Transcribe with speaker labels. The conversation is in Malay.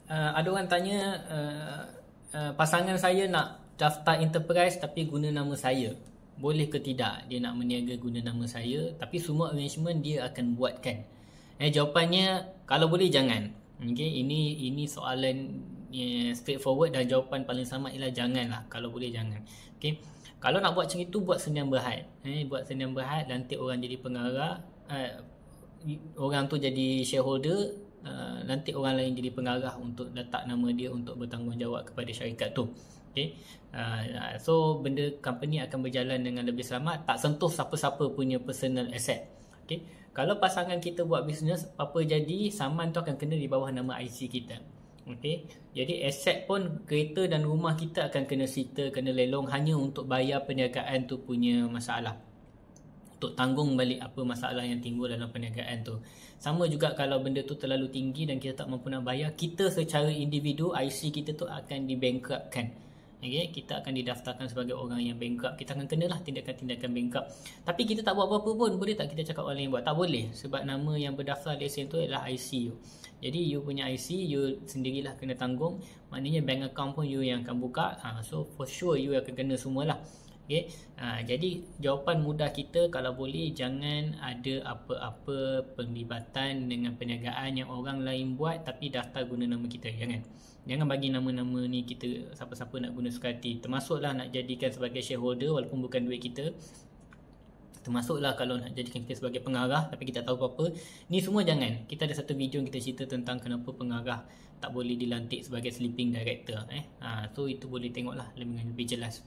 Speaker 1: Ada orang tanya, pasangan saya nak daftar enterprise tapi guna nama saya, boleh ke tidak dia nak meniaga guna nama saya, tapi semua arrangement dia akan buatkan? Jawapannya, kalau boleh jangan. Okay, ini soalan straightforward dan jawapan paling selamat ialah janganlah. Kalau boleh jangan. Okay, kalau nak buat macam itu, buat senyam berhad. Buat senyam berhad, nanti orang jadi pengarah, orang tu jadi shareholder, nanti orang lain jadi pengarah untuk letak nama dia untuk bertanggungjawab kepada syarikat tu. Okay. So benda company akan berjalan dengan lebih selamat, tak sentuh siapa-siapa punya personal asset. Okay. Kalau pasangan kita buat bisnes, apa jadi, saman tu akan kena di bawah nama IC kita. Okay. Jadi aset pun, kereta dan rumah kita akan kena sita, kena lelong hanya untuk bayar perniagaan tu punya masalah, untuk tanggung balik apa masalah yang timbul dalam perniagaan tu. Sama juga kalau benda tu terlalu tinggi dan kita tak mampu nak bayar, kita secara individu, IC kita tu akan dibankruptkan. Okay, kita akan didaftarkan sebagai orang yang bankrupt. Kita akan kenalah tindakan-tindakan bankrupt. Tapi kita tak buat apa-apa pun, boleh tak kita cakap orang lain buat? Tak boleh, sebab nama yang berdaftar lesen tu adalah IC you. Jadi you punya IC, you sendirilah kena tanggung. Maknanya bank account pun you yang akan buka. So for sure you akan kena semualah. Okay. Jadi jawapan mudah kita, kalau boleh jangan ada apa-apa penglibatan dengan perniagaan yang orang lain buat tapi daftar guna nama kita. Jangan bagi nama-nama ni kita, siapa-siapa nak guna suka hati. Termasuklah nak jadikan sebagai shareholder walaupun bukan duit kita. Termasuklah kalau nak jadikan kita sebagai pengarah tapi kita tahu apa-apa. Ni semua jangan. Kita ada satu video yang kita cerita tentang kenapa pengarah tak boleh dilantik sebagai sleeping director. So itu boleh tengoklah lebih jelas.